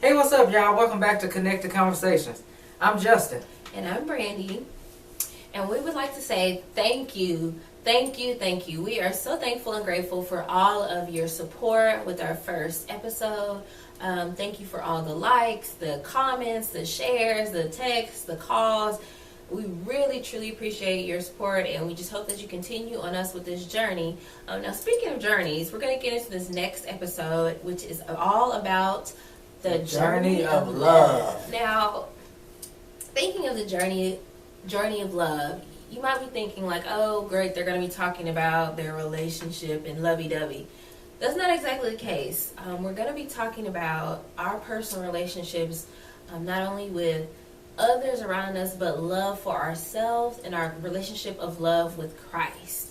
Hey, what's up, y'all? Welcome back to Connected Conversations. I'm Justin. And I'm Brandy. And we would like to say thank you, thank you, thank you. We are so thankful and grateful for all of your support with our first episode. Thank you for all the likes, the comments, the shares, the texts, the calls. We really, truly appreciate your support, and we just hope that you continue on us with this journey. Now, speaking of journeys, we're going to get into this next episode, which is all about the journey of love. Now, thinking of the journey of love, you might be thinking like, oh, great, they're going to be talking about their relationship and lovey-dovey. That's not exactly the case. We're going to be talking about our personal relationships, not only with others around us, but love for ourselves and our relationship of love with Christ.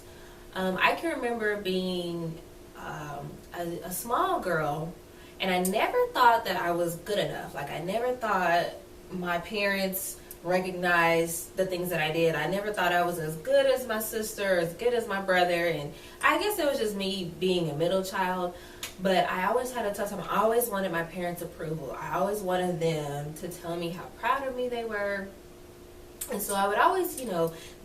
I can remember being a small girl, and I never thought that I was good enough. Like, I never thought my parents recognized the things that I did. I never thought I was as good as my sister, as good as my brother, and I guess it was just me being a middle child. But I always had a tough time. I always wanted my parents' approval. I always wanted them to tell me how proud of me they were. And so I would always,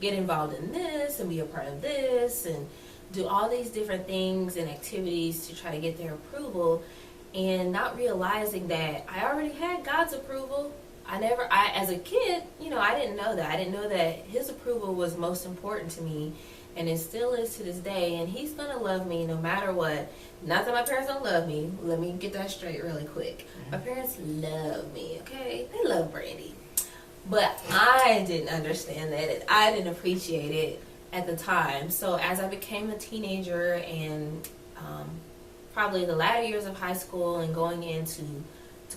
get involved in this and be a part of this and do all these different things and activities to try to get their approval, and not realizing that I already had God's approval. As a kid, I didn't know that. I didn't know that His approval was most important to me, and it still is to this day, and He's going to love me no matter what. Not that my parents don't love me. Let me get that straight really quick. My parents love me, okay? They love Brandy. But I didn't understand that. I didn't appreciate it at the time. So as I became a teenager and probably the latter years of high school and going into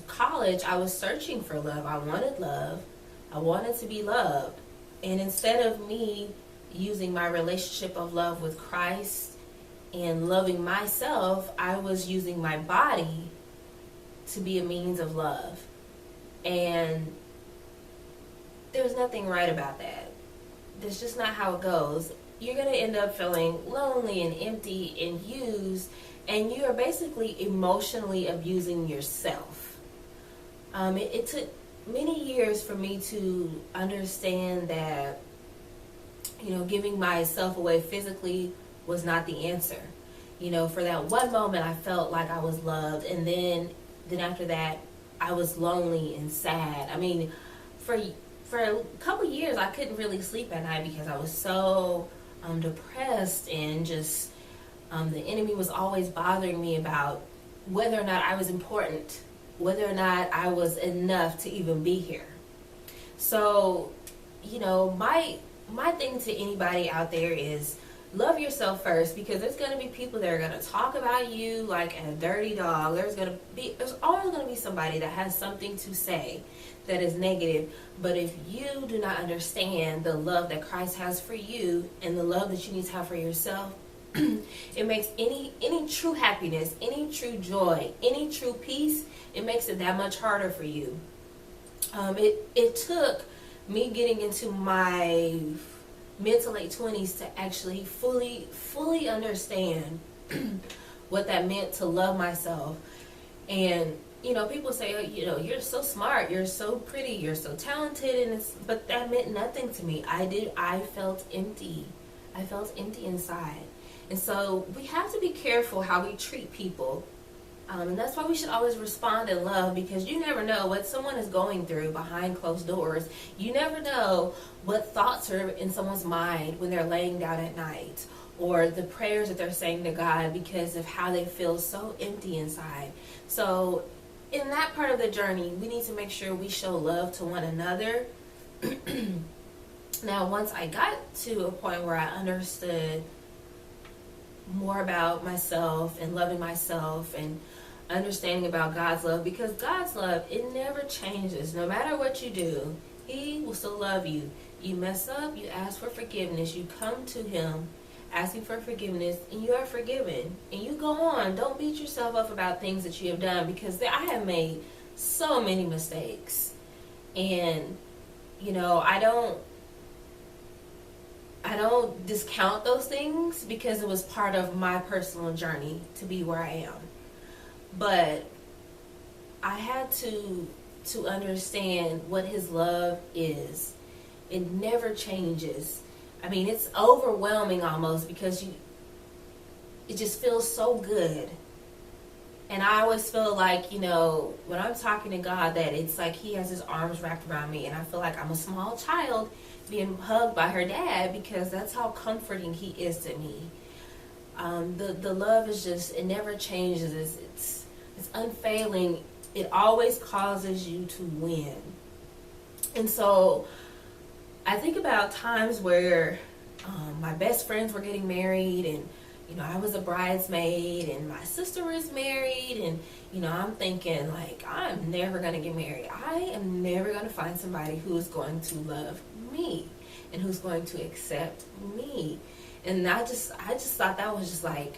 college, I was searching for love. I wanted love. I wanted to be loved. And instead of me using my relationship of love with Christ and loving myself, I was using my body to be a means of love. And there's nothing right about that. That's just not how it goes. You're going to end up feeling lonely and empty and used, and you are basically emotionally abusing yourself. It took many years for me to understand that, giving myself away physically was not the answer. For that one moment I felt like I was loved, and then after that I was lonely and sad. I mean, for a couple years I couldn't really sleep at night because I was so depressed, and just the enemy was always bothering me about whether or not I was important, whether or not I was enough to even be here. So, my thing to anybody out there is love yourself first, because there's going to be people that are going to talk about you like a dirty dog. There's always going to be somebody that has something to say that is negative. But if you do not understand the love that Christ has for you and the love that you need to have for yourself, it makes any true happiness, any true joy, any true peace, it makes it that much harder for you. It took me getting into my mid to late 20s to actually fully understand what that meant to love myself. And people say, oh, you're so smart, you're so pretty, you're so talented, but that meant nothing to me. I felt empty. I felt empty inside. And so we have to be careful how we treat people. And that's why we should always respond in love, because you never know what someone is going through behind closed doors. You never know what thoughts are in someone's mind when they're laying down at night, or the prayers that they're saying to God because of how they feel so empty inside. So in that part of the journey, we need to make sure we show love to one another. Now, once I got to a point where I understood more about myself and loving myself and understanding about God's love, because God's love, it never changes. No matter what you do, He will still love you. You mess up, you ask for forgiveness, you come to Him asking for forgiveness, and you are forgiven, and you go on. Don't beat yourself up about things that you have done, because I have made so many mistakes, and I don't discount those things, because it was part of my personal journey to be where I am. But I had to understand what his love is. It never changes. I mean, it's overwhelming almost because it just feels so good. And I always feel like, when I'm talking to God, that it's like he has his arms wrapped around me, and I feel like I'm a small child being hugged by her dad, because that's how comforting he is to me. The love is just, it never changes. It's unfailing. It always causes you to win. And so I think about times where my best friends were getting married, and I was a bridesmaid, and my sister was married, and I'm thinking, like, I'm never going to get married. I am never going to find somebody who is going to love me and who's going to accept me. And I just thought that was just like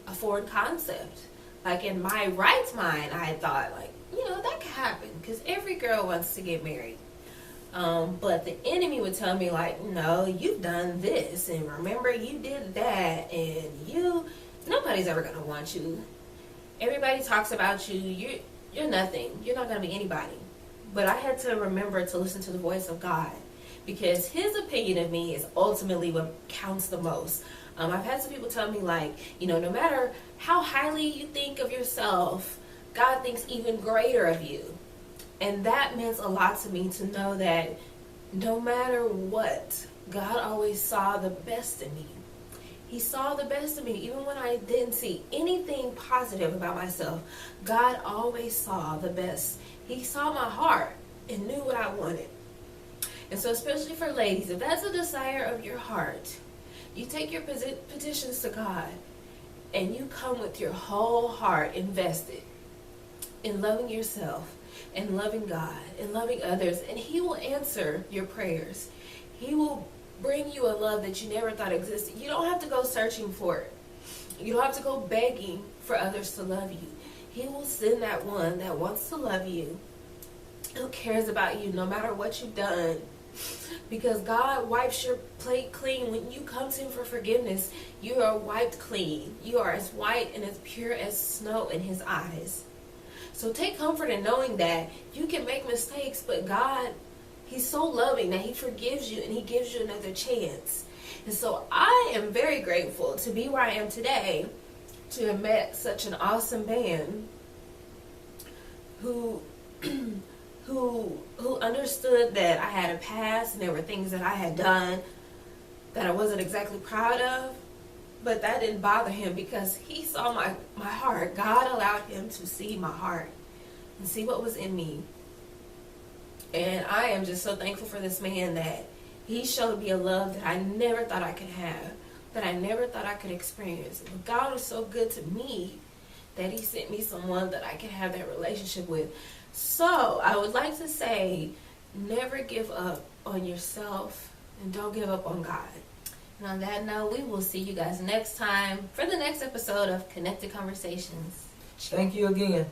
a foreign concept. Like, in my right mind, I thought, like, that could happen because every girl wants to get married. But the enemy would tell me, like, no, you've done this, and remember, you did that, and nobody's ever going to want you. Everybody talks about you. You're nothing. You're not going to be anybody. But I had to remember to listen to the voice of God, because his opinion of me is ultimately what counts the most. I've had some people tell me, like, no matter how highly you think of yourself, God thinks even greater of you. And that meant a lot to me, to know that no matter what, God always saw the best in me. He saw the best in me. Even when I didn't see anything positive about myself, God always saw the best. He saw my heart and knew what I wanted. And so, especially for ladies, if that's a desire of your heart, you take your petitions to God and you come with your whole heart invested in loving yourself and loving God and loving others, and he will answer your prayers. He will bring you a love that you never thought existed. You don't have to go searching for it. You don't have to go begging for others to love you. He will send that one that wants to love you, who cares about you no matter what you've done. Because God wipes your plate clean. When you come to him for forgiveness, you are wiped clean. You are as white and as pure as snow in his eyes. So take comfort in knowing that you can make mistakes, but God, he's so loving that he forgives you and he gives you another chance. And so I am very grateful to be where I am today, to have met such an awesome man who understood that I had a past and there were things that I had done that I wasn't exactly proud of. But that didn't bother him, because he saw my heart. God allowed him to see my heart and see what was in me. And I am just so thankful for this man, that he showed me a love that I never thought I could have, that I never thought I could experience. But God was so good to me that he sent me someone that I could have that relationship with. So I would like to say, never give up on yourself, and don't give up on God. And on that note, we will see you guys next time for the next episode of Connected Conversations. Thank you again.